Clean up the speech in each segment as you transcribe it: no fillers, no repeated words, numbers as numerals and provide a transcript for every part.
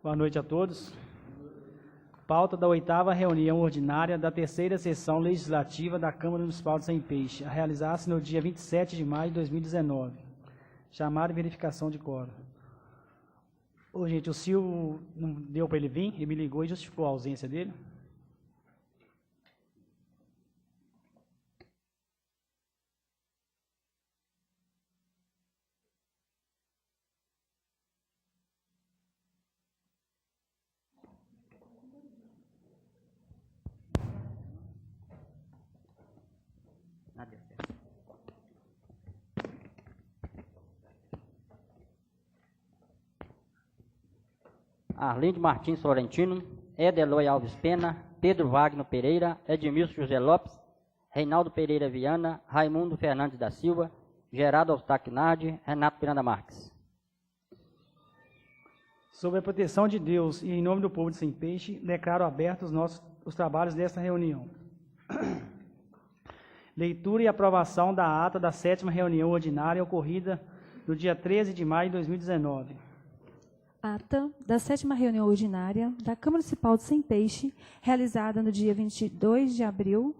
Boa noite a todos. Pauta da 8ª reunião ordinária da terceira sessão legislativa da Câmara Municipal de Sem Peixe, a realizar-se no dia 27 de maio de 2019. Chamada e verificação de quórum. Ô, gente, o Silvio não deu para ele vir, ele me ligou e justificou a ausência dele. Arlindo Martins Florentino, Edeloy Alves Pena, Pedro Wagner Pereira, Edmilson José Lopes, Reinaldo Pereira Viana, Raimundo Fernandes da Silva, Gerardo Eustáquio Nardi, Renato Miranda Marques. Sob a proteção de Deus e em nome do povo de Sem Peixe, declaro abertos os trabalhos desta reunião. Leitura e aprovação da ata da 7ª reunião ordinária ocorrida no dia 13 de maio de 2019. Ata da 7ª reunião ordinária da Câmara Municipal de Sem Peixe, realizada no dia 22 de abril.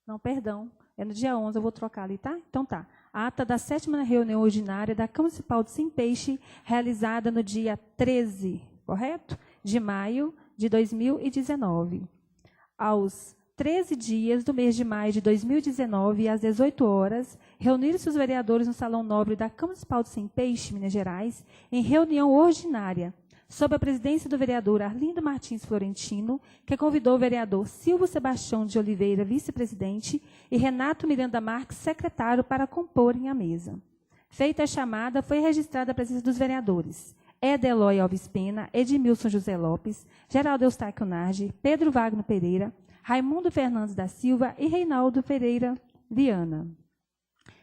Não, perdão, é no dia 11, eu vou trocar ali, tá? Então tá. Ata da 7ª reunião ordinária da Câmara Municipal de Sem Peixe, realizada no dia 13, correto? De maio de 2019. Aos 13 dias do mês de maio de 2019, às 18 horas, reuniram-se os vereadores no Salão Nobre da Câmara Municipal de Sem Peixe, Minas Gerais, em reunião ordinária, sob a presidência do vereador Arlindo Martins Florentino, que convidou o vereador Silvio Sebastião de Oliveira, vice-presidente, e Renato Miranda Marques, secretário, para comporem a mesa. Feita a chamada, foi registrada a presença dos vereadores Edeloy Alves Pena, Edmilson José Lopes, Geraldo Eustáquio Nardi, Pedro Wagner Pereira, Raimundo Fernandes da Silva e Reinaldo Pereira Viana.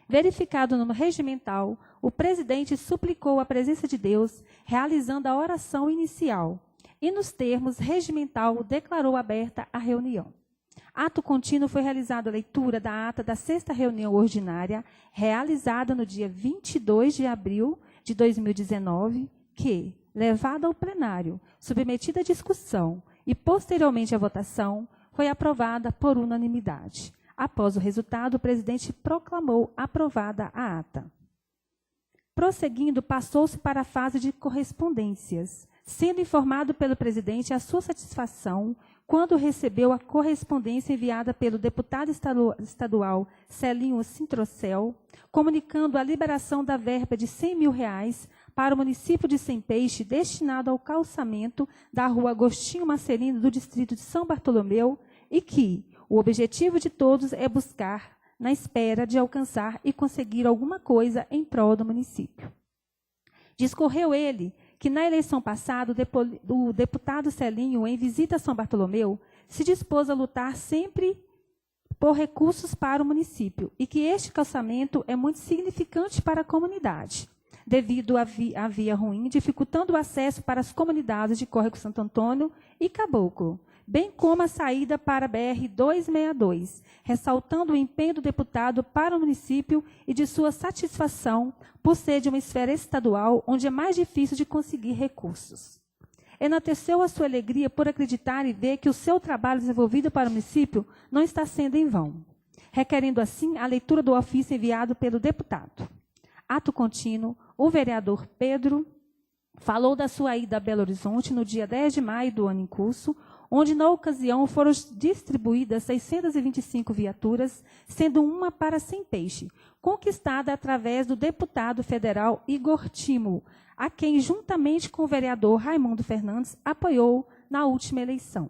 Verificado o número regimental, o presidente suplicou a presença de Deus, realizando a oração inicial, e nos termos regimental declarou aberta a reunião. Ato contínuo foi realizada a leitura da ata da 6ª reunião ordinária, realizada no dia 22 de abril de 2019, que, levada ao plenário, submetida à discussão e posteriormente à votação, foi aprovada por unanimidade. Após o resultado, o presidente proclamou aprovada a ata. Prosseguindo, passou-se para a fase de correspondências, sendo informado pelo presidente a sua satisfação quando recebeu a correspondência enviada pelo deputado estadual Celinho Sintrocel, comunicando a liberação da verba de R$100 mil para o município de Sem Peixe, destinado ao calçamento da rua Agostinho Marcelino, do distrito de São Bartolomeu, e que o objetivo de todos é buscar, na espera de alcançar e conseguir alguma coisa em prol do município. Discorreu ele que, na eleição passada, o deputado Celinho, em visita a São Bartolomeu, se dispôs a lutar sempre por recursos para o município e que este calçamento é muito significante para a comunidade, devido à via ruim, dificultando o acesso para as comunidades de Córrego Santo Antônio e Caboclo, bem como a saída para a BR-262, ressaltando o empenho do deputado para o município e de sua satisfação por ser de uma esfera estadual, onde é mais difícil de conseguir recursos. Enalteceu a sua alegria por acreditar e ver que o seu trabalho desenvolvido para o município não está sendo em vão, requerendo assim a leitura do ofício enviado pelo deputado. Ato contínuo, o vereador Pedro falou da sua ida a Belo Horizonte no dia 10 de maio do ano em curso, onde, na ocasião, foram distribuídas 625 viaturas, sendo uma para Sem Peixe, conquistada através do deputado federal Igor Timo, a quem, juntamente com o vereador Raimundo Fernandes, apoiou na última eleição.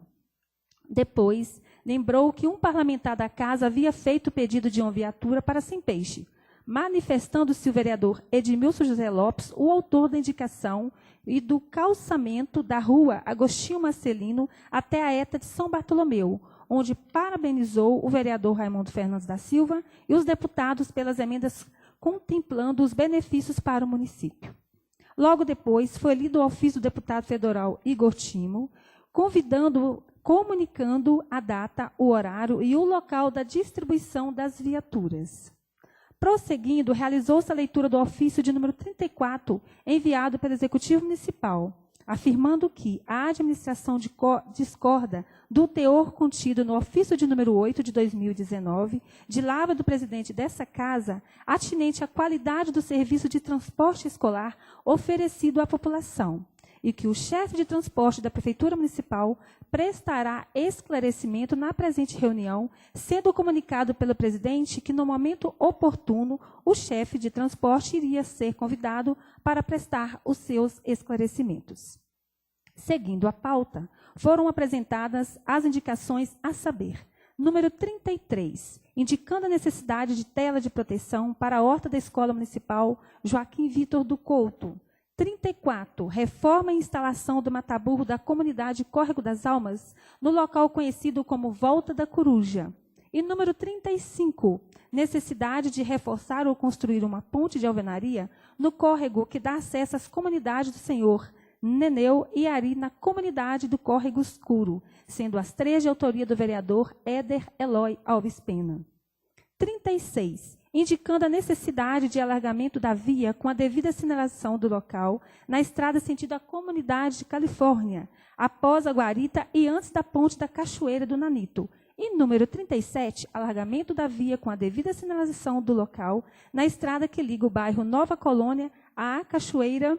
Depois, lembrou que um parlamentar da casa havia feito o pedido de uma viatura para Sem Peixe, manifestando-se o vereador Edmilson José Lopes, o autor da indicação e do calçamento da rua Agostinho Marcelino até a ETA de São Bartolomeu, onde parabenizou o vereador Raimundo Fernandes da Silva e os deputados pelas emendas contemplando os benefícios para o município. Logo depois, foi lido o ofício do deputado federal Igor Timo, comunicando a data, o horário e o local da distribuição das viaturas. Prosseguindo, realizou-se a leitura do ofício de número 34, enviado pelo Executivo Municipal, afirmando que a administração discorda do teor contido no ofício de número 8 de 2019, de lavra do presidente dessa casa, atinente à qualidade do serviço de transporte escolar oferecido à população, e que o chefe de transporte da Prefeitura Municipal prestará esclarecimento na presente reunião, sendo comunicado pelo presidente que, no momento oportuno, o chefe de transporte iria ser convidado para prestar os seus esclarecimentos. Seguindo a pauta, foram apresentadas as indicações a saber: número 33, indicando a necessidade de tela de proteção para a horta da Escola Municipal Joaquim Vitor do Couto. 34, reforma e instalação do mataburro da comunidade Córrego das Almas, no local conhecido como Volta da Coruja. E número 35, necessidade de reforçar ou construir uma ponte de alvenaria no córrego que dá acesso às comunidades do Senhor Neneu e Ari na comunidade do Córrego Escuro, sendo as 3 de autoria do vereador Éder Eloy Alves Pena. 36, indicando a necessidade de alargamento da via com a devida sinalização do local na estrada sentido a comunidade de Califórnia, após a guarita e antes da ponte da Cachoeira do Nanito. E número 37, alargamento da via com a devida sinalização do local na estrada que liga o bairro Nova Colônia à Cachoeira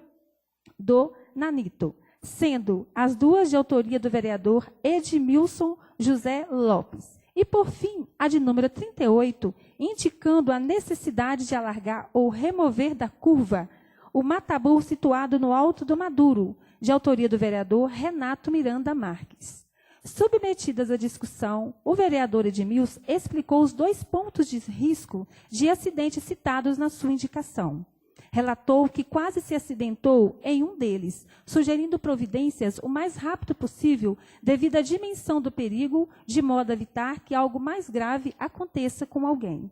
do Nanito, sendo as 2 de autoria do vereador Edmilson José Lopes. E, por fim, a de número 38, indicando a necessidade de alargar ou remover da curva o mataburro situado no Alto do Maduro, de autoria do vereador Renato Miranda Marques. Submetidas à discussão, o vereador Edmilson explicou os 2 pontos de risco de acidente citados na sua indicação. Relatou que quase se acidentou em um deles, sugerindo providências o mais rápido possível devido à dimensão do perigo, de modo a evitar que algo mais grave aconteça com alguém.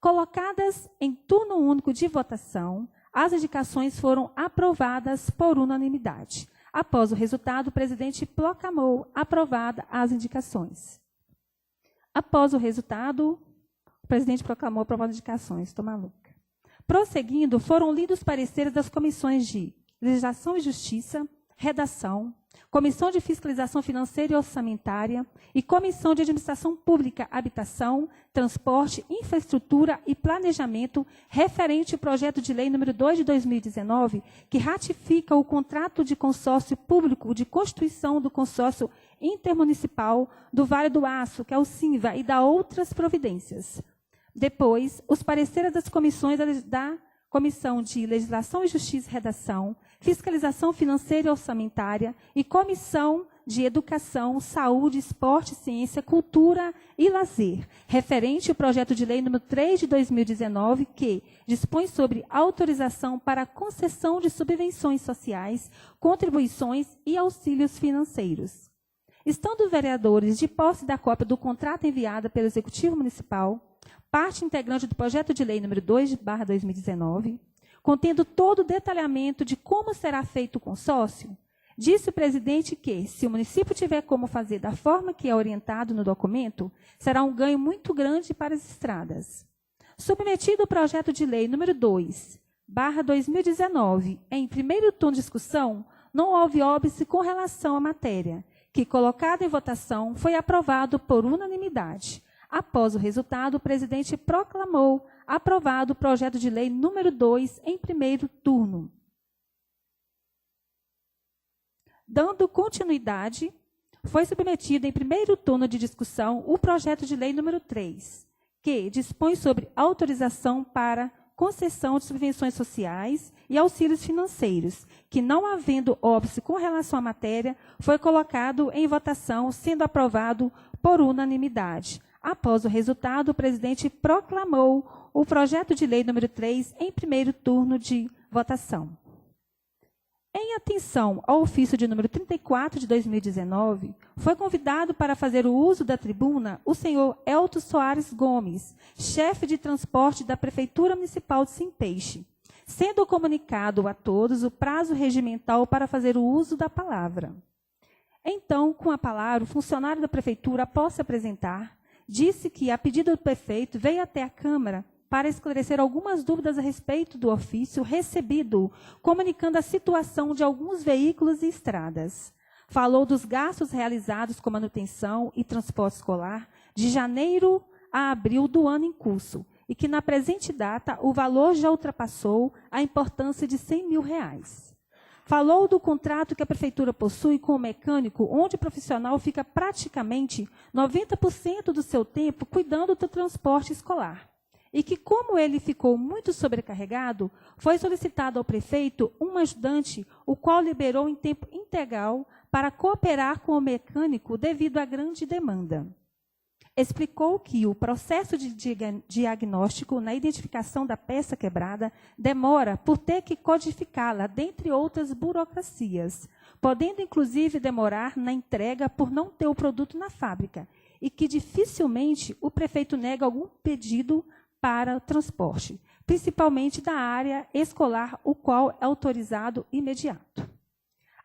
Colocadas em turno único de votação, as indicações foram aprovadas por unanimidade. Após o resultado, o presidente proclamou aprovada as indicações. Após o resultado, o presidente proclamou aprovada as indicações. Estou maluca. Prosseguindo, foram lidos os pareceres das comissões de Legislação e Justiça, Redação, Comissão de Fiscalização Financeira e Orçamentária e Comissão de Administração Pública, Habitação, Transporte, Infraestrutura e Planejamento, referente ao projeto de lei número 2 de 2019, que ratifica o contrato de consórcio público de constituição do consórcio intermunicipal do Vale do Aço, que é o SINVA, e da outras providências. Depois, os pareceres das comissões da Comissão de Legislação e Justiça e Redação, Fiscalização Financeira e Orçamentária e Comissão de Educação, Saúde, Esporte, Ciência, Cultura e Lazer, referente ao projeto de lei número 3 de 2019, que dispõe sobre autorização para concessão de subvenções sociais, contribuições e auxílios financeiros. Estando os vereadores de posse da cópia do contrato enviada pelo Executivo Municipal, parte integrante do projeto de lei número 2/2019, contendo todo o detalhamento de como será feito o consórcio, disse o presidente que, se o município tiver como fazer da forma que é orientado no documento, será um ganho muito grande para as estradas. Submetido o projeto de lei número 2/2019, em primeiro turno de discussão, não houve óbice com relação à matéria, que, colocado em votação, foi aprovado por unanimidade. Após o resultado, o presidente proclamou aprovado o projeto de lei número 2 em primeiro turno. Dando continuidade, foi submetido em primeiro turno de discussão o projeto de lei número 3, que dispõe sobre autorização para concessão de subvenções sociais e auxílios financeiros, que, não havendo óbice com relação à matéria, foi colocado em votação, sendo aprovado por unanimidade. Após o resultado, o presidente proclamou o projeto de lei número 3 em primeiro turno de votação. Em atenção ao ofício de número 34 de 2019, foi convidado para fazer o uso da tribuna o senhor Elton Soares Gomes, chefe de transporte da Prefeitura Municipal de Simpeixe, sendo comunicado a todos o prazo regimental para fazer o uso da palavra. Então, com a palavra, o funcionário da Prefeitura, após se apresentar, disse que, a pedido do prefeito, veio até a Câmara para esclarecer algumas dúvidas a respeito do ofício recebido, comunicando a situação de alguns veículos e estradas. Falou dos gastos realizados com manutenção e transporte escolar de janeiro a abril do ano em curso, e que na presente data o valor já ultrapassou a importância de R$100 mil. Falou do contrato que a Prefeitura possui com o mecânico, onde o profissional fica praticamente 90% do seu tempo cuidando do transporte escolar. E que, como ele ficou muito sobrecarregado, foi solicitado ao prefeito um ajudante, o qual liberou em tempo integral para cooperar com o mecânico devido à grande demanda. Explicou que o processo de diagnóstico na identificação da peça quebrada demora por ter que codificá-la, dentre outras burocracias, podendo inclusive demorar na entrega por não ter o produto na fábrica, e que dificilmente o prefeito nega algum pedido para o transporte, principalmente da área escolar, o qual é autorizado imediato.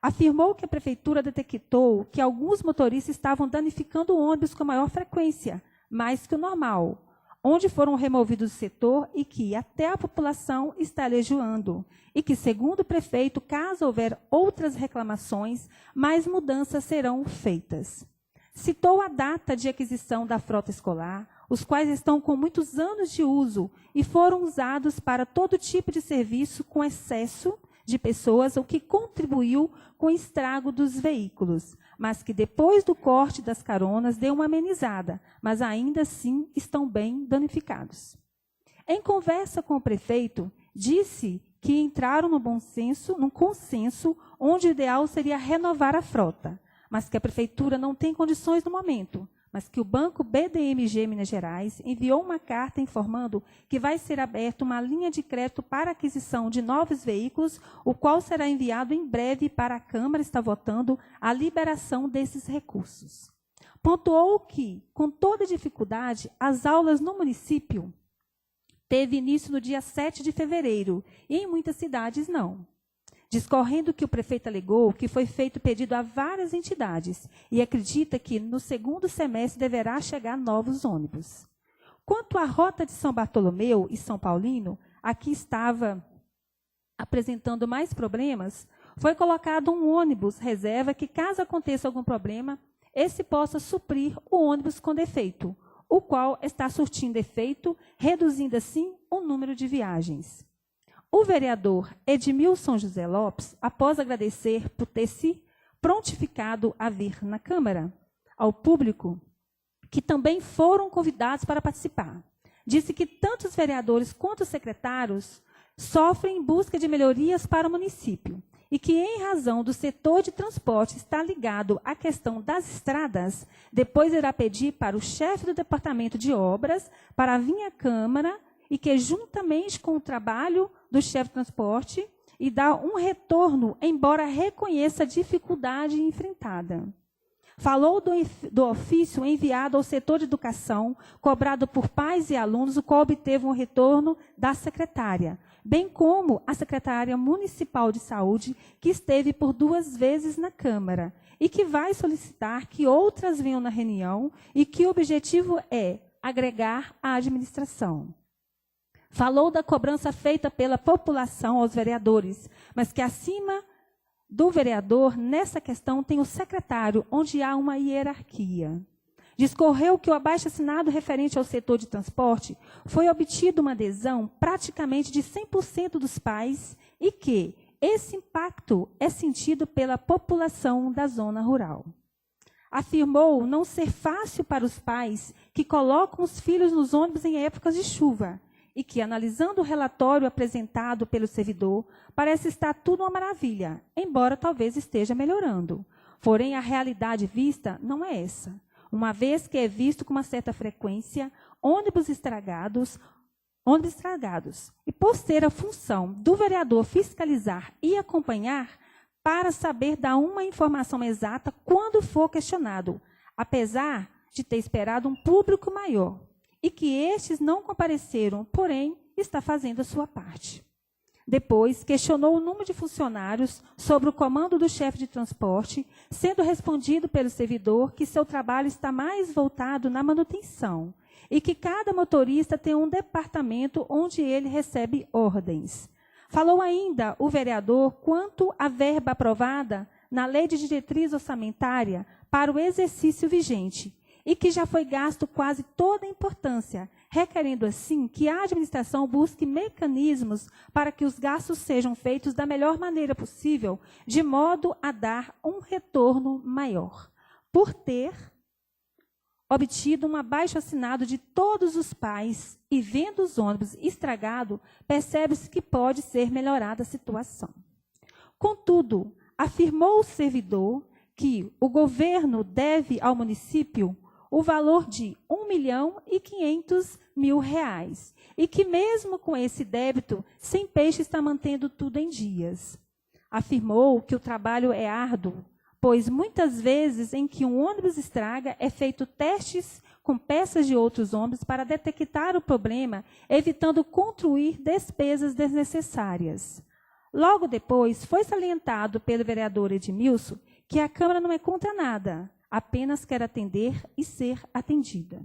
Afirmou que a Prefeitura detectou que alguns motoristas estavam danificando o ônibus com maior frequência, mais que o normal, onde foram removidos do setor e que até a população está legiando, e que, segundo o prefeito, caso houver outras reclamações, mais mudanças serão feitas. Citou a data de aquisição da frota escolar, os quais estão com muitos anos de uso e foram usados para todo tipo de serviço com excesso de pessoas, o que contribuiu com o estrago dos veículos, mas que depois do corte das caronas deu uma amenizada, mas ainda assim estão bem danificados. Em conversa com o prefeito, disse que entraram num consenso onde o ideal seria renovar a frota, mas que a Prefeitura não tem condições no momento, mas que o Banco BDMG Minas Gerais enviou uma carta informando que vai ser aberta uma linha de crédito para aquisição de novos veículos, o qual será enviado em breve para a Câmara, está votando a liberação desses recursos. Pontuou que, com toda dificuldade, as aulas no município teve início no dia 7 de fevereiro, e em muitas cidades não. Discorrendo que o prefeito alegou que foi feito pedido a várias entidades e acredita que no segundo semestre deverá chegar novos ônibus. Quanto à rota de São Bartolomeu e São Paulino, aqui estava apresentando mais problemas, foi colocado um ônibus reserva que, caso aconteça algum problema, esse possa suprir o ônibus com defeito, o qual está surtindo efeito, reduzindo assim o número de viagens. O vereador Edmilson José Lopes, após agradecer por ter se prontificado a vir na Câmara, ao público, que também foram convidados para participar, disse que tanto os vereadores quanto os secretários sofrem em busca de melhorias para o município e que, em razão do setor de transporte estar ligado à questão das estradas, depois irá pedir para o chefe do departamento de obras para vir à Câmara e que, juntamente com o trabalho do chefe de transporte, e dar um retorno, embora reconheça a dificuldade enfrentada. Falou do ofício enviado ao setor de educação, cobrado por pais e alunos, o qual obteve um retorno da secretária, bem como a secretária municipal de saúde, que esteve por 2 vezes na Câmara, e que vai solicitar que outras venham na reunião, e que o objetivo é agregar a administração. Falou da cobrança feita pela população aos vereadores, mas que acima do vereador, nessa questão, tem o secretário, onde há uma hierarquia. Discorreu que o abaixo-assinado referente ao setor de transporte foi obtido uma adesão praticamente de 100% dos pais e que esse impacto é sentido pela população da zona rural. Afirmou não ser fácil para os pais que colocam os filhos nos ônibus em épocas de chuva, e que, analisando o relatório apresentado pelo servidor, parece estar tudo uma maravilha, embora talvez esteja melhorando. Porém, a realidade vista não é essa, uma vez que é visto com uma certa frequência ônibus estragados, e por ser a função do vereador fiscalizar e acompanhar para saber dar uma informação exata quando for questionado, apesar de ter esperado um público maior, e que estes não compareceram, porém, está fazendo a sua parte. Depois, questionou o número de funcionários sobre o comando do chefe de transporte, sendo respondido pelo servidor que seu trabalho está mais voltado na manutenção, e que cada motorista tem um departamento onde ele recebe ordens. Falou ainda o vereador quanto à verba aprovada na Lei de Diretriz Orçamentária para o exercício vigente, e que já foi gasto quase toda a importância, requerendo assim que a administração busque mecanismos para que os gastos sejam feitos da melhor maneira possível, de modo a dar um retorno maior. Por ter obtido um abaixo-assinado de todos os pais e vendo os ônibus estragados, percebe-se que pode ser melhorada a situação. Contudo, afirmou o servidor que o governo deve ao município o valor de R$1.500.000 e que mesmo com esse débito, Sem Peixe está mantendo tudo em dias. Afirmou que o trabalho é árduo, pois muitas vezes em que um ônibus estraga, é feito testes com peças de outros ônibus para detectar o problema, evitando construir despesas desnecessárias. Logo depois, foi salientado pelo vereador Edmilson que a Câmara não é contra nada, apenas quer atender e ser atendida.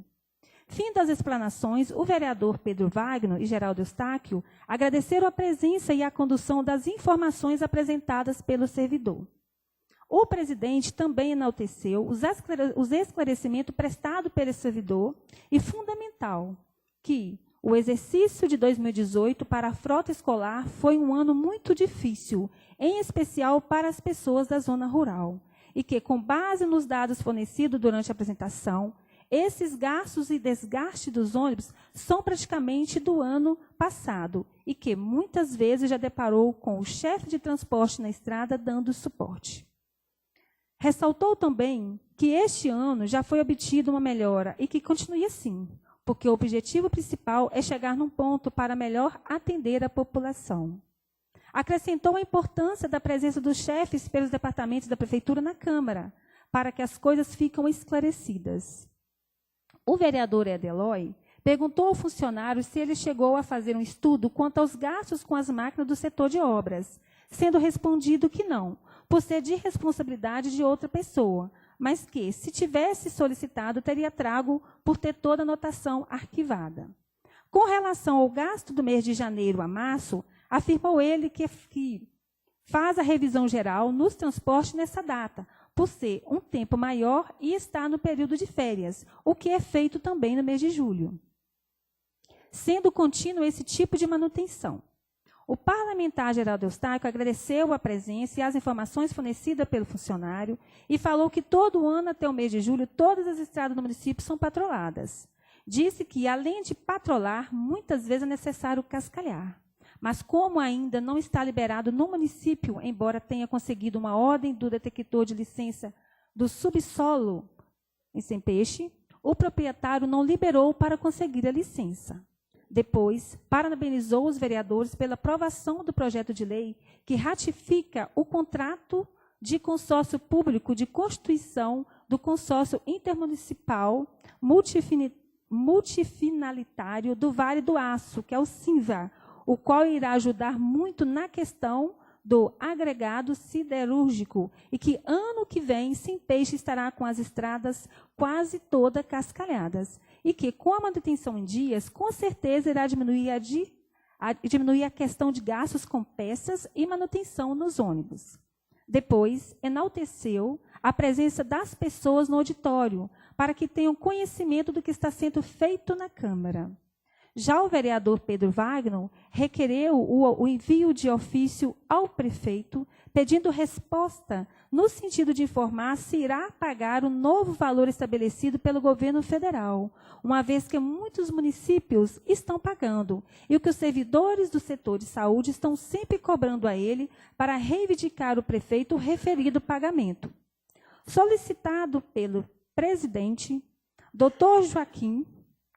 Fim das explanações, o vereador Pedro Wagner e Geraldo Eustáquio agradeceram a presença e a condução das informações apresentadas pelo servidor. O presidente também enalteceu os esclarecimentos prestados pelo servidor e fundamental que o exercício de 2018 para a frota escolar foi um ano muito difícil, em especial para as pessoas da zona rural, e que, com base nos dados fornecidos durante a apresentação, esses gastos e desgaste dos ônibus são praticamente do ano passado e que muitas vezes já deparou com o chefe de transporte na estrada dando suporte. Ressaltou também que este ano já foi obtida uma melhora e que continue assim, porque o objetivo principal é chegar num ponto para melhor atender a população. Acrescentou a importância da presença dos chefes pelos departamentos da Prefeitura na Câmara, para que as coisas fiquem esclarecidas. O vereador Edeloy perguntou ao funcionário se ele chegou a fazer um estudo quanto aos gastos com as máquinas do setor de obras, sendo respondido que não, por ser de responsabilidade de outra pessoa, mas que, se tivesse solicitado, teria trago por ter toda a anotação arquivada. Com relação ao gasto do mês de janeiro a março, afirmou ele que faz a revisão geral nos transportes nessa data, por ser um tempo maior e está no período de férias, o que é feito também no mês de julho. Sendo contínuo esse tipo de manutenção. O parlamentar Geraldo Eustáquio agradeceu a presença e as informações fornecidas pelo funcionário e falou que todo ano, até o mês de julho, todas as estradas do município são patroladas. Disse que, além de patrolar, muitas vezes é necessário cascalhar. Mas como ainda não está liberado no município, embora tenha conseguido uma ordem do detector de licença do subsolo em Sem Peixe, o proprietário não liberou para conseguir a licença. Depois, parabenizou os vereadores pela aprovação do projeto de lei que ratifica o contrato de consórcio público de constituição do consórcio intermunicipal multifinalitário do Vale do Aço, que é o SINVA, o qual irá ajudar muito na questão do agregado siderúrgico e que ano que vem Sem Peixe estará com as estradas quase todas cascalhadas e que, com a manutenção em dias, com certeza irá diminuir a questão de gastos com peças e manutenção nos ônibus. Depois, enalteceu a presença das pessoas no auditório para que tenham conhecimento do que está sendo feito na Câmara. Já o vereador Pedro Wagner requereu o envio de ofício ao prefeito, pedindo resposta no sentido de informar se irá pagar o novo valor estabelecido pelo governo federal, uma vez que muitos municípios estão pagando, e o que os servidores do setor de saúde estão sempre cobrando a ele para reivindicar o prefeito o referido pagamento. Solicitado pelo presidente, Dr. Joaquim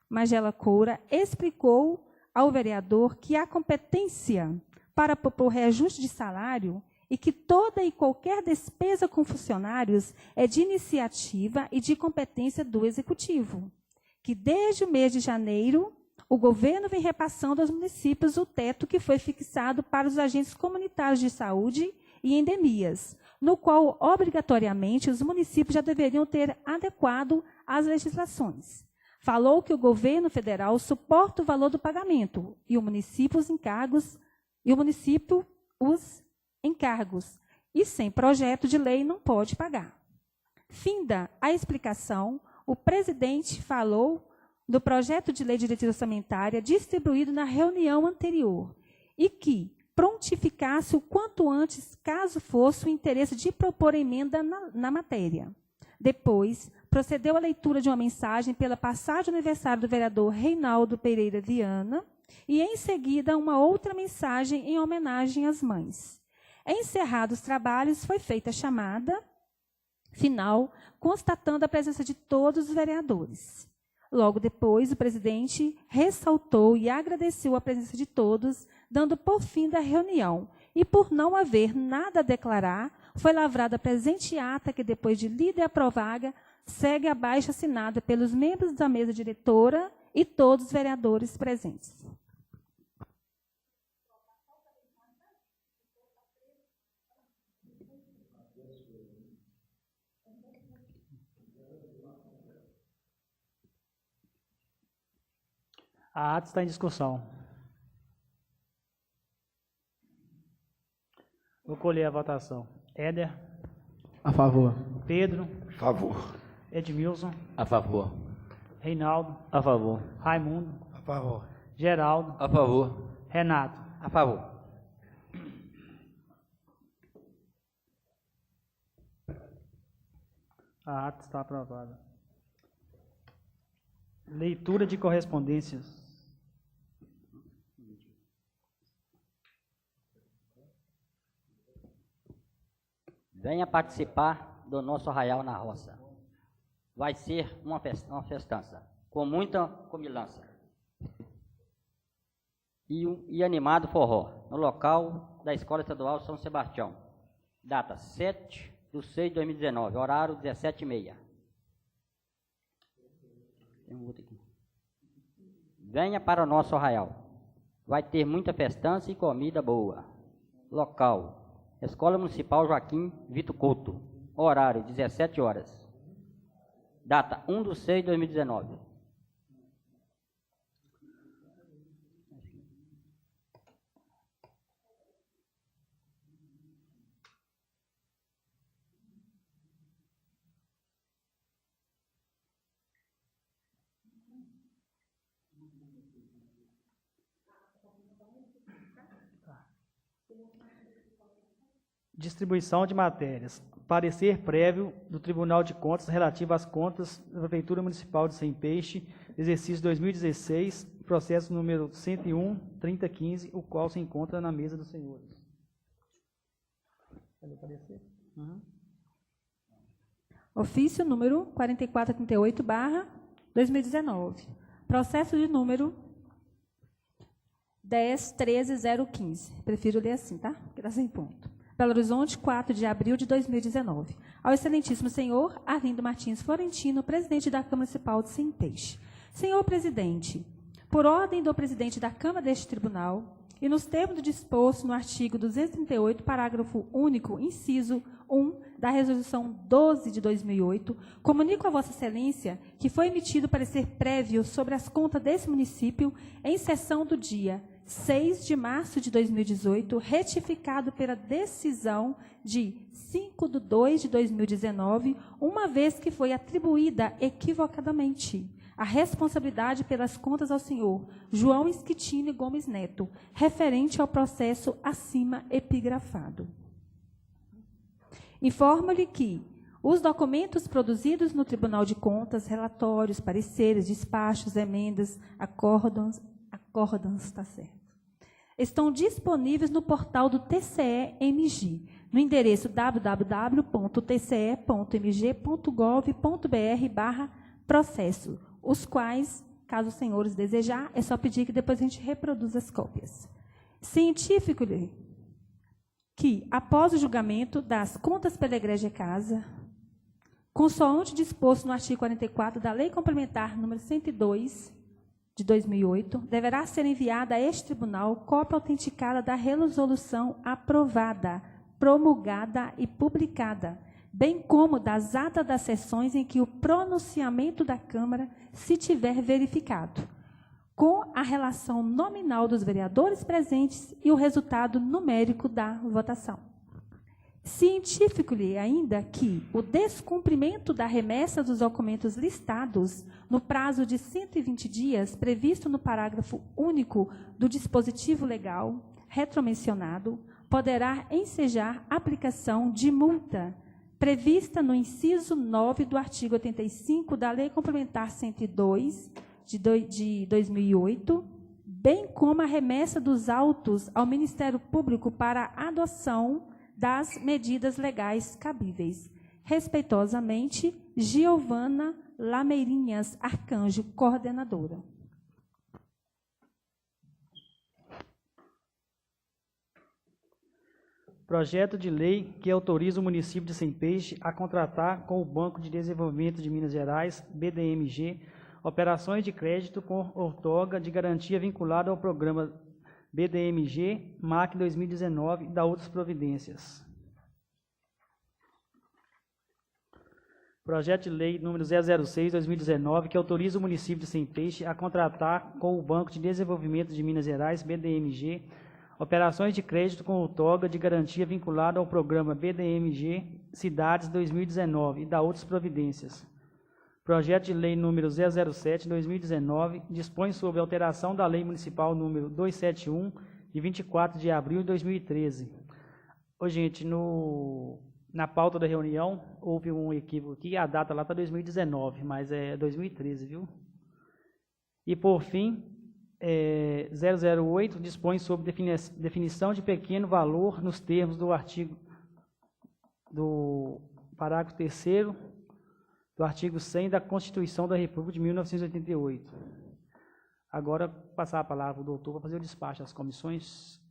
Magela Coura explicou ao vereador que há competência para propor reajuste de salário e que toda e qualquer despesa com funcionários é de iniciativa e de competência do Executivo, que desde o mês de janeiro o governo vem repassando aos municípios o teto que foi fixado para os agentes comunitários de saúde e endemias, no qual, obrigatoriamente, os municípios já deveriam ter adequado às legislações. falou que o governo federal suporta o valor do pagamento e o município os encargos, e sem projeto de lei não pode pagar. Finda a explicação, o presidente falou do projeto de lei de diretriz orçamentária distribuído na reunião anterior e que prontificasse o quanto antes, caso fosse o interesse de propor emenda na matéria. Depois, procedeu à leitura de uma mensagem pela passagem do aniversário do vereador Reinaldo Pereira Viana e, em seguida, uma outra mensagem em homenagem às mães. Encerrados os trabalhos, foi feita a chamada final, constatando a presença de todos os vereadores. Logo depois, o presidente ressaltou e agradeceu a presença de todos, dando por fim da reunião. E por não haver nada a declarar, foi lavrada a presente ata que, depois de lida e aprovada, segue abaixo assinada pelos membros da mesa diretora e todos os vereadores presentes. A ata está em discussão. Vou colher a votação. Éder. A favor. Pedro. A favor. Edmilson. A favor. Reinaldo. A favor. Raimundo. A favor. Geraldo. A favor. Renato. A favor. A ata está aprovada. Leitura de correspondências. Venha participar do nosso arraial na roça. Vai ser uma festança, com muita comilança. E animado forró, no local da Escola Estadual São Sebastião. Data 7/6/2019, horário 17h30. Tem um outro aqui. Venha para o nosso arraial. Vai ter muita festança e comida boa. Local: Escola Municipal Joaquim Vitor Couto. Horário: 17 horas. Data 1/6/2019. Distribuição de matérias. Parecer prévio do Tribunal de Contas relativo às contas da Prefeitura Municipal de Sem Peixe, exercício 2016, processo número 101-3015, o qual se encontra na mesa dos senhores. Ofício número 4438/2019. Processo de número 10.13.015. Prefiro ler assim, tá? Graças em ponto. Belo Horizonte, 4 de abril de 2019. Ao excelentíssimo senhor Arlindo Martins Florentino, presidente da Câmara Municipal de Sem Peixe. Senhor presidente, por ordem do presidente da Câmara deste tribunal, e nos termos do disposto no artigo 238, parágrafo único, inciso 1, da Resolução 12 de 2008, comunico a Vossa Excelência que foi emitido parecer prévio sobre as contas desse município em sessão do dia 6 de março de 2018, retificado pela decisão de 5/2 de 2019, uma vez que foi atribuída equivocadamente a responsabilidade pelas contas ao senhor João Esquitini Gomes Neto, referente ao processo acima epigrafado. Informo-lhe que os documentos produzidos no Tribunal de Contas, relatórios, pareceres, despachos, emendas, acórdãos, tá certo, estão disponíveis no portal do TCE-MG, no endereço www.tce.mg.gov.br/processo, os quais, caso os senhores desejar, é só pedir que depois a gente reproduza as cópias. Científico-lhe que, após o julgamento das contas pela Igreja Casa, consoante disposto no artigo 44 da Lei Complementar número 102, de 2008, deverá ser enviada a este tribunal cópia autenticada da resolução aprovada, promulgada e publicada, bem como das atas das sessões em que o pronunciamento da Câmara se tiver verificado, com a relação nominal dos vereadores presentes e o resultado numérico da votação. Científico-lhe ainda que o descumprimento da remessa dos documentos listados no prazo de 120 dias, previsto no parágrafo único do dispositivo legal retromencionado, poderá ensejar aplicação de multa prevista no inciso 9 do artigo 85 da Lei Complementar 102, de 2008, bem como a remessa dos autos ao Ministério Público para a adoção das medidas legais cabíveis. Respeitosamente, Giovana Lameirinhas Arcanjo, coordenadora. Projeto de lei que autoriza o município de Sempeixe a contratar com o Banco de Desenvolvimento de Minas Gerais, BDMG, operações de crédito com outorga de garantia vinculada ao programa BDMG MAC 2019 e da outras providências. Projeto de lei número 006/2019 que autoriza o município de Sempeixe a contratar com o Banco de Desenvolvimento de Minas Gerais, BDMG, operações de crédito com outorga de garantia vinculada ao programa BDMG Cidades 2019 e da outras providências. Projeto de lei número 007/2019 dispõe sobre alteração da Lei Municipal número 271, de 24 de abril de 2013. Ô, gente, na pauta da reunião houve um equívoco aqui, a data lá está 2019, mas é 2013, viu? E, por fim, 008 dispõe sobre definição de pequeno valor nos termos do artigo do parágrafo 3º do artigo 100 da Constituição da República de 1988. Agora, passar a palavra ao doutor para fazer o despacho das comissões.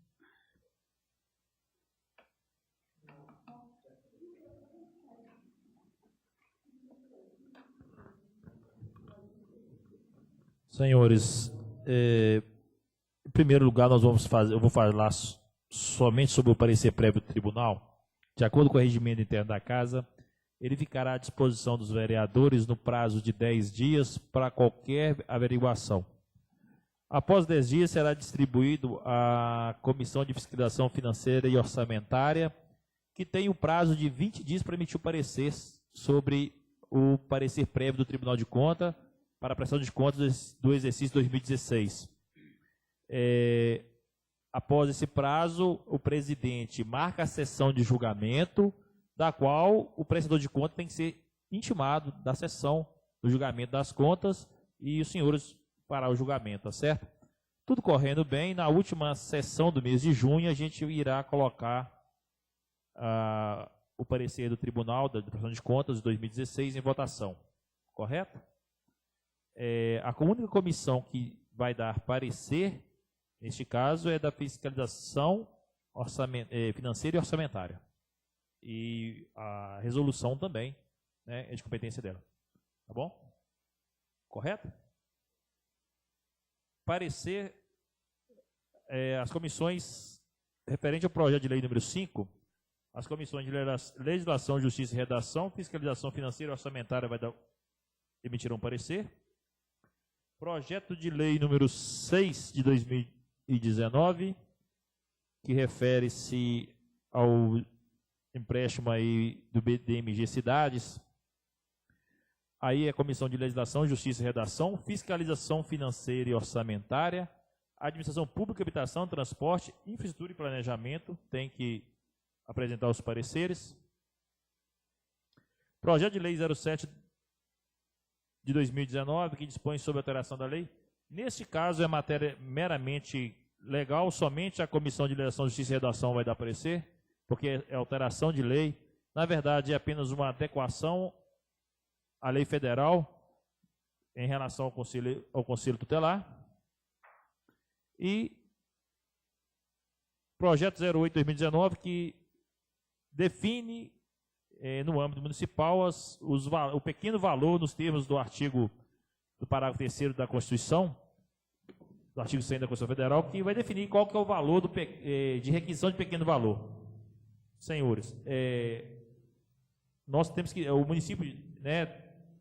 Senhores, em primeiro lugar, eu vou falar somente sobre o parecer prévio do tribunal. De acordo com o regimento interno da Casa, ele ficará à disposição dos vereadores no prazo de 10 dias para qualquer averiguação. Após 10 dias, será distribuído à Comissão de Fiscalização Financeira e Orçamentária, que tem o prazo de 20 dias para emitir o parecer sobre o parecer prévio do Tribunal de Contas para a prestação de contas do exercício 2016. Após esse prazo, o presidente marca a sessão de julgamento, da qual o prestador de contas tem que ser intimado da sessão do julgamento das contas e os senhores farão o julgamento, tá certo? Tudo correndo bem, na última sessão do mês de junho, a gente irá colocar o parecer do Tribunal da Prestação de Contas de 2016 em votação, correto? A única comissão que vai dar parecer, neste caso, é da fiscalização financeira e orçamentária. E a resolução também, né, é de competência dela. Tá bom? Correto? Parecer, as comissões, referente ao projeto de lei número 5, as comissões de legislação, justiça e redação, fiscalização financeira e orçamentária emitirão parecer. Projeto de lei número 6 de 2019, que refere-se ao empréstimo aí do BDMG Cidades. Aí é a Comissão de Legislação, Justiça e Redação, Fiscalização Financeira e Orçamentária, Administração Pública, Habitação, Transporte, Infraestrutura e Planejamento, tem que apresentar os pareceres. Projeto de Lei 07 de 2019, que dispõe sobre a alteração da lei. Neste caso, é matéria meramente legal, somente a Comissão de Legislação, Justiça e Redação vai dar parecer, porque é alteração de lei. Na verdade, é apenas uma adequação à lei federal em relação ao Conselho Tutelar. E projeto 08/2019, que define no âmbito municipal o pequeno valor nos termos do artigo do parágrafo 3º da Constituição, do artigo 100 da Constituição Federal, que vai definir qual que é o valor de requisição de pequeno valor. Senhores, nós temos que, o município, né,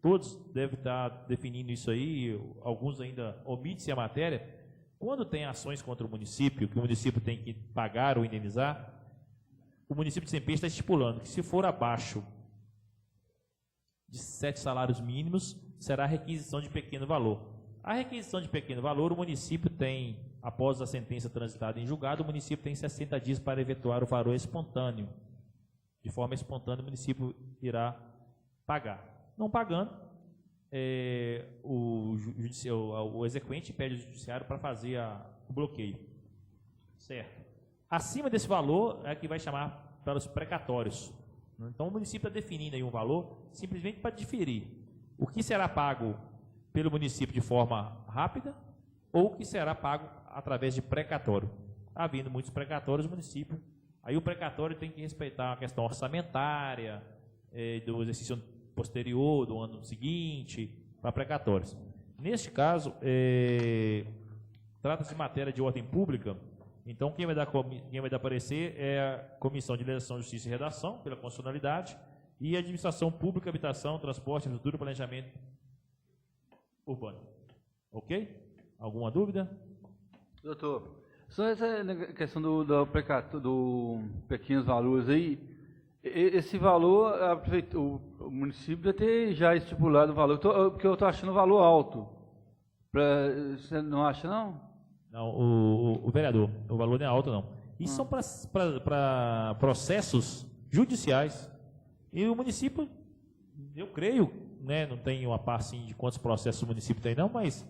todos devem estar definindo isso aí, alguns ainda omitem-se a matéria. Quando tem ações contra o município, que o município tem que pagar ou indenizar, o município de Sempeixe está estipulando que, se for abaixo de 7 salários mínimos, será requisição de pequeno valor. A requisição de pequeno valor, o município tem, após a sentença transitada em julgado, o município tem 60 dias para efetuar o valor espontâneo. De forma espontânea, o município irá pagar. Não pagando, o exequente pede ao judiciário para fazer o bloqueio. Certo. Acima desse valor é que vai chamar para os precatórios. Então, o município está definindo aí um valor simplesmente para diferir o que será pago pelo município de forma rápida ou o que será pago através de precatório. Havendo muitos precatórios, o município, aí o precatório tem que respeitar a questão orçamentária, do exercício posterior, do ano seguinte, para precatórios. Neste caso, trata-se de matéria de ordem pública, então quem vai dar parecer é a Comissão de Legislação, Justiça e Redação, pela constitucionalidade, e a Administração Pública, Habitação, Transporte, Infraestrutura e Planejamento Urbano. Ok? Alguma dúvida? Doutor, só essa questão do pequenos valores aí, esse valor, o município deve ter já estipulado o valor, porque eu estou achando o valor alto. Você não acha, não? Não, o vereador, o valor não é alto, não. Isso são para processos judiciais. E o município, eu creio, né, não tenho uma par assim, de quantos processos o município tem, não, mas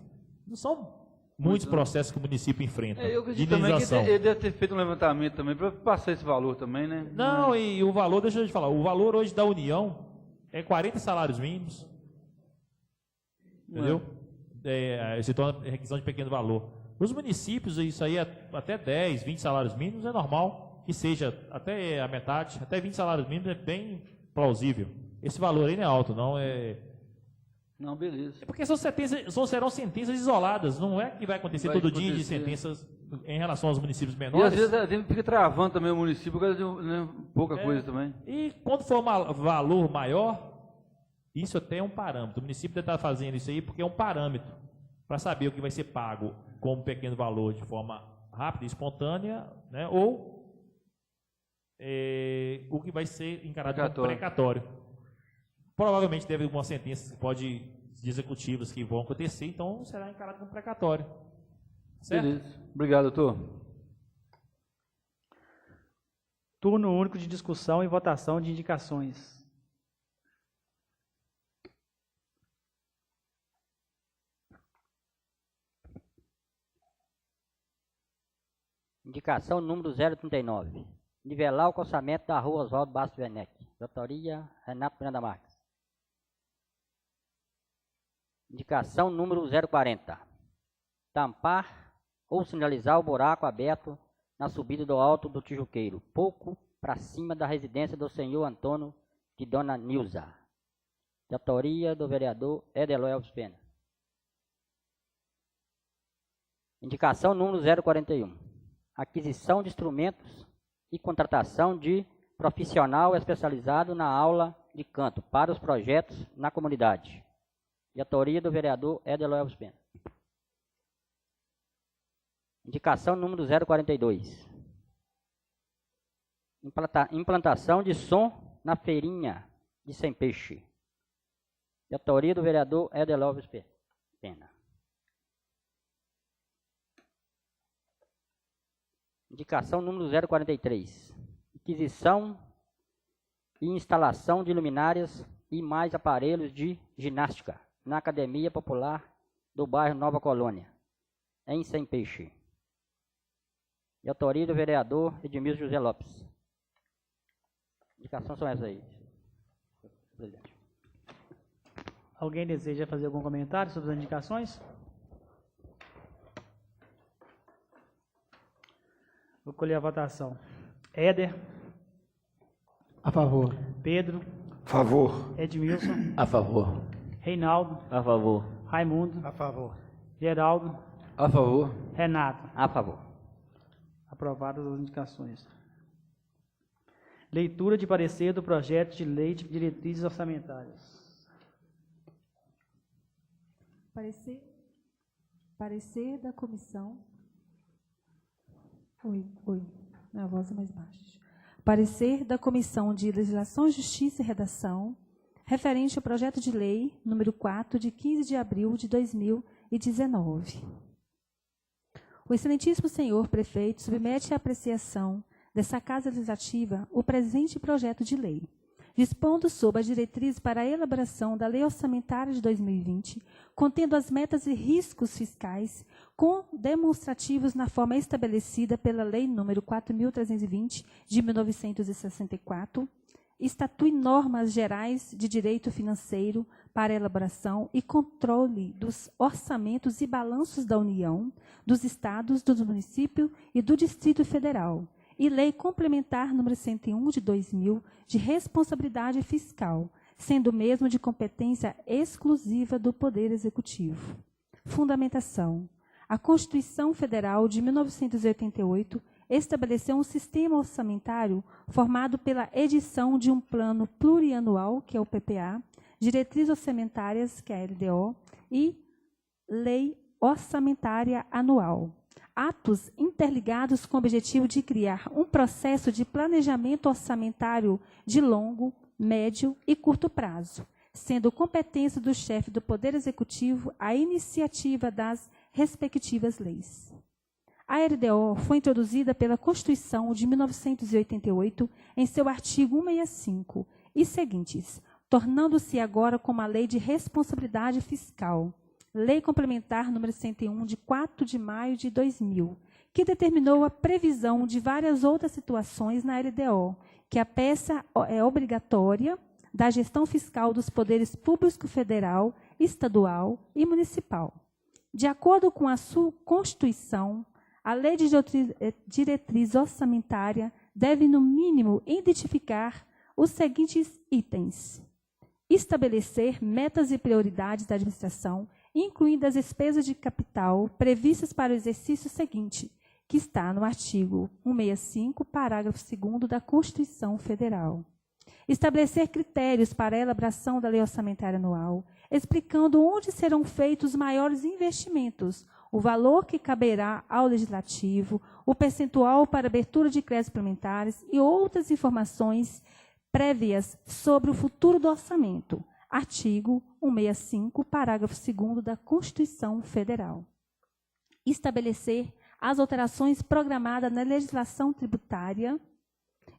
não são muitos processos que o município enfrenta. Eu acredito também que ele deve ter feito um levantamento também para passar esse valor também, né? Não, e o valor, deixa eu te falar, o valor hoje da União é 40 salários mínimos. Entendeu? Se torna requisição de pequeno valor. Nos municípios, isso aí é até 10, 20 salários mínimos, é normal que seja até a metade, até 20 salários mínimos é bem plausível. Esse valor aí não é alto, não é... Não, beleza. É porque serão sentenças isoladas, não é que vai acontecer todo dia de sentenças em relação aos municípios menores. E às vezes a gente fica travando também o município por causa de pouca coisa também. E quando for valor maior, isso até é um parâmetro. O município deve estar fazendo isso aí porque é um parâmetro para saber o que vai ser pago como pequeno valor de forma rápida e espontânea, né, ou o que vai ser encarado como precatório. Provavelmente deve algumas sentenças de executivas que vão acontecer, então será encarado como precatório. Certo? Beleza. Obrigado, doutor. Turno único de discussão e votação de indicações. Indicação número 039. Nivelar o calçamento da rua Oswaldo Bastos Werneck. De autoria, Renato Miranda Marques. Indicação número 040. Tampar ou sinalizar o buraco aberto na subida do Alto do Tijuqueiro, pouco para cima da residência do senhor Antônio de Dona Nilza. De autoria do vereador Edelói Alves Pena. Indicação número 041. Aquisição de instrumentos e contratação de profissional especializado na aula de canto para os projetos na comunidade. De autoria do vereador Edelói Alves Pena. Indicação número 042. Implantação de som na feirinha de Sempeixe. De autoria do vereador Edelói Alves Pena. Indicação número 043. Aquisição e instalação de luminárias e mais aparelhos de ginástica na Academia Popular do bairro Nova Colônia, em Sempeixe. De autoria do vereador Edmilson José Lopes. Indicações são essas aí, presidente. Alguém deseja fazer algum comentário sobre as indicações? Vou colher a votação. Éder. A favor. Pedro. A favor. Edmilson. A favor. Reinaldo. A favor. Raimundo. A favor. Geraldo. A favor. Renato. A favor. Aprovadas as indicações. Leitura de parecer do projeto de lei de diretrizes orçamentárias. Parecer da comissão. Minha voz é mais baixa. Parecer da Comissão de Legislação, Justiça e Redação, referente ao projeto de lei número 4, de 15 de abril de 2019. O excelentíssimo senhor prefeito submete à apreciação dessa Casa Legislativa o presente projeto de lei, dispondo sobre as diretrizes para a elaboração da Lei Orçamentária de 2020, contendo as metas e riscos fiscais com demonstrativos na forma estabelecida pela Lei nº 4.320, de 1964, estatui normas gerais de direito financeiro para a elaboração e controle dos orçamentos e balanços da União, dos Estados, do município e do Distrito Federal, e Lei Complementar nº 101, de 2000, de responsabilidade fiscal, sendo o mesmo de competência exclusiva do Poder Executivo. Fundamentação. A Constituição Federal de 1988 estabeleceu um sistema orçamentário formado pela edição de um plano plurianual, que é o PPA, diretrizes orçamentárias, que é a LDO, e lei orçamentária anual. Atos interligados com o objetivo de criar um processo de planejamento orçamentário de longo, médio e curto prazo, sendo competência do chefe do Poder Executivo a iniciativa das respectivas leis. A LDO foi introduzida pela Constituição de 1988 em seu artigo 165 e seguintes, tornando-se agora como a Lei de Responsabilidade Fiscal, Lei Complementar nº 101, de 4 de maio de 2000, que determinou a previsão de várias outras situações na LDO, que a peça é obrigatória da gestão fiscal dos poderes públicos federal, estadual e municipal. De acordo com a sua Constituição, a Lei de Diretriz Orçamentária deve, no mínimo, identificar os seguintes itens: estabelecer metas e prioridades da administração, incluindo as despesas de capital previstas para o exercício seguinte, que está no artigo 165, parágrafo 2º da Constituição Federal. Estabelecer critérios para a elaboração da Lei Orçamentária Anual, explicando onde serão feitos os maiores investimentos, o valor que caberá ao Legislativo, o percentual para abertura de créditos suplementares e outras informações prévias sobre o futuro do orçamento. Artigo 165, parágrafo 2º da Constituição Federal. Estabelecer as alterações programadas na legislação tributária,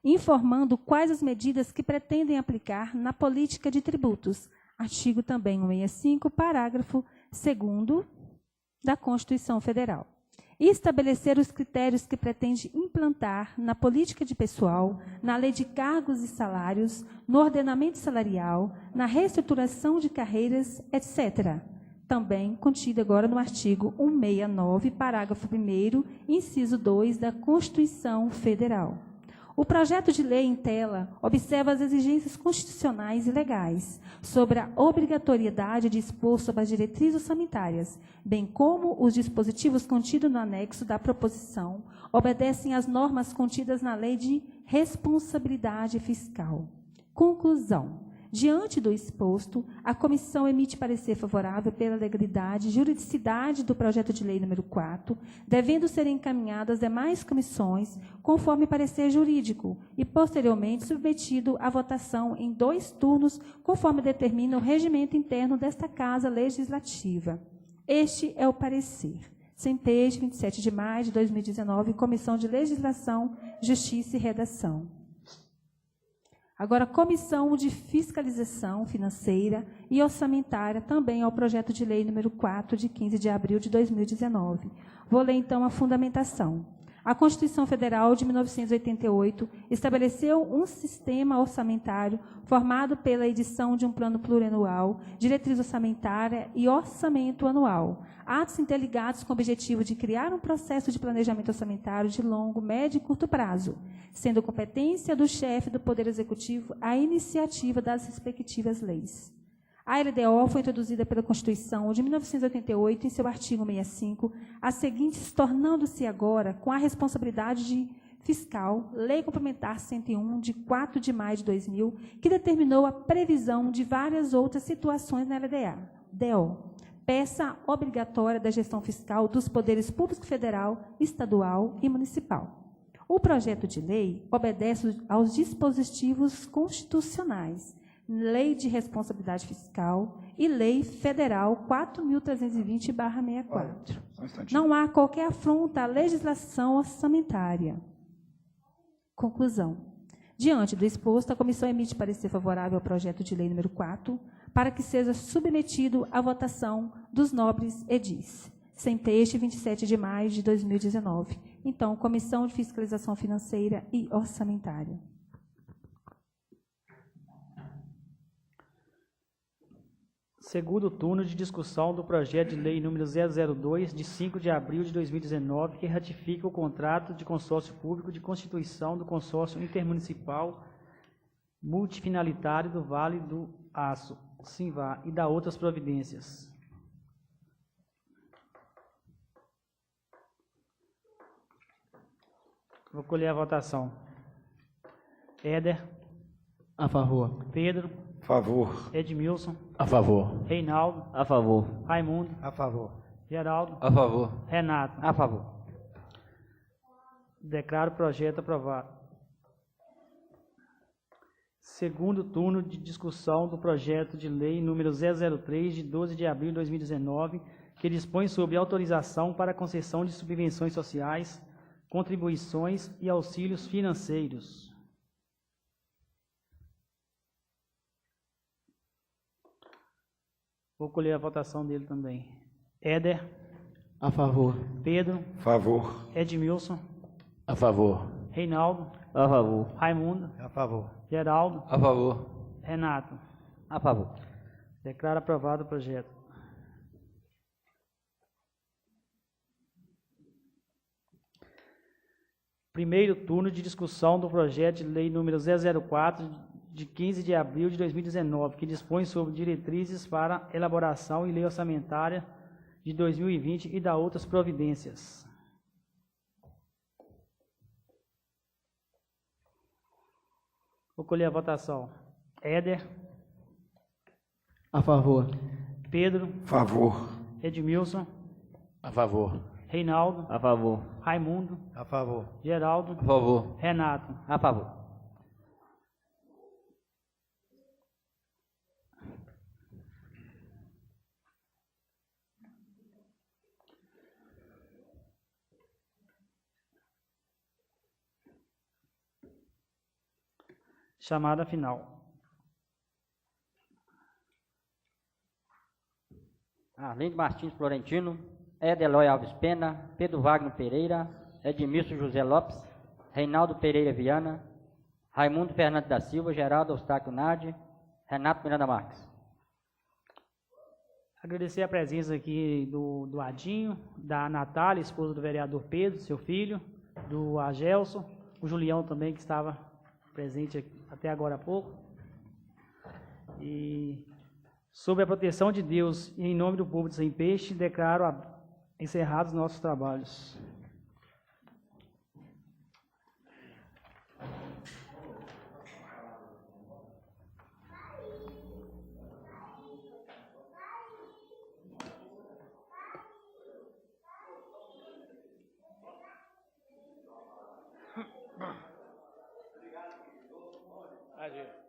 informando quais as medidas que pretendem aplicar na política de tributos. Artigo também 165, parágrafo 2º da Constituição Federal. E estabelecer os critérios que pretende implantar na política de pessoal, na lei de cargos e salários, no ordenamento salarial, na reestruturação de carreiras, etc. Também contido agora no artigo 169, parágrafo 1º, inciso 2 da Constituição Federal. O projeto de lei em tela observa as exigências constitucionais e legais sobre a obrigatoriedade de expor sobre as diretrizes orçamentárias, bem como os dispositivos contidos no anexo da proposição obedecem às normas contidas na Lei de Responsabilidade Fiscal. Conclusão. Diante do exposto, a comissão emite parecer favorável pela legalidade e juridicidade do projeto de lei número 4, devendo ser encaminhado às demais comissões, conforme parecer jurídico, e posteriormente submetido à votação em 2 turnos, conforme determina o regimento interno desta Casa Legislativa. Este é o parecer. Sem-peixe, 27 de maio de 2019, Comissão de Legislação, Justiça e Redação. Agora, Comissão de Fiscalização Financeira e Orçamentária, também ao projeto de lei número 4, de 15 de abril de 2019. Vou ler, então, a fundamentação. A Constituição Federal de 1988 estabeleceu um sistema orçamentário formado pela edição de um plano plurianual, diretriz orçamentária e orçamento anual, atos interligados com o objetivo de criar um processo de planejamento orçamentário de longo, médio e curto prazo, sendo competência do chefe do Poder Executivo a iniciativa das respectivas leis. A LDO foi introduzida pela Constituição de 1988 em seu artigo 165, as seguintes tornando-se agora com a responsabilidade Fiscal, Lei Complementar 101, de 4 de maio de 2000, que determinou a previsão de várias outras situações na LDA. DO. Peça obrigatória da gestão fiscal dos poderes públicos federal, estadual e municipal. O projeto de lei obedece aos dispositivos constitucionais, Lei de Responsabilidade Fiscal e Lei Federal 4.320/64. Não há qualquer afronta à legislação orçamentária. Conclusão. Diante do exposto, a comissão emite parecer favorável ao projeto de lei número 4, para que seja submetido à votação dos nobres edis. Sem peixe, 27 de maio de 2019. Então, Comissão de Fiscalização Financeira e Orçamentária. Segundo turno de discussão do projeto de lei número 002, de 5 de abril de 2019, que ratifica o contrato de consórcio público de constituição do consórcio intermunicipal multifinalitário do Vale do Aço, SINVA, e da outras providências. Vou colher a votação. Éder. A favor. Pedro. A favor. Edmilson. A favor. Reinaldo. A favor. Raimundo. A favor. Geraldo. A favor. Renato. A favor. Declaro o projeto aprovado. Segundo turno de discussão do projeto de lei número 003, de 12 de abril de 2019, que dispõe sobre autorização para concessão de subvenções sociais, contribuições e auxílios financeiros. Vou colher a votação dele também. Éder. A favor. Pedro. A favor. Edmilson. A favor. Reinaldo. A favor. Raimundo. A favor. Geraldo. A favor. Renato. A favor. Declaro aprovado o projeto. Primeiro turno de discussão do projeto de lei número 004, de 15 de abril de 2019, que dispõe sobre diretrizes para elaboração e lei orçamentária de 2020 e da outras providências. Vou colher a votação. Éder. A favor. Pedro. A favor. Edmilson. A favor. Reinaldo. A favor. Raimundo. A favor. Geraldo. A favor. Renato. A favor. Chamada final. Arlindo Martins Florentino, Edeloy Alves Pena, Pedro Wagner Pereira, Edmilson José Lopes, Reinaldo Pereira Viana, Raimundo Fernandes da Silva, Geraldo Eustáquio Nadi, Renato Miranda Marques. Agradecer a presença aqui do Adinho, da Natália, esposa do vereador Pedro, seu filho, do Agelson, o Julião também, que estava presente aqui até agora há pouco. E sob a proteção de Deus e em nome do povo de Sem Peixe, declaro encerrados nossos trabalhos. Obrigado.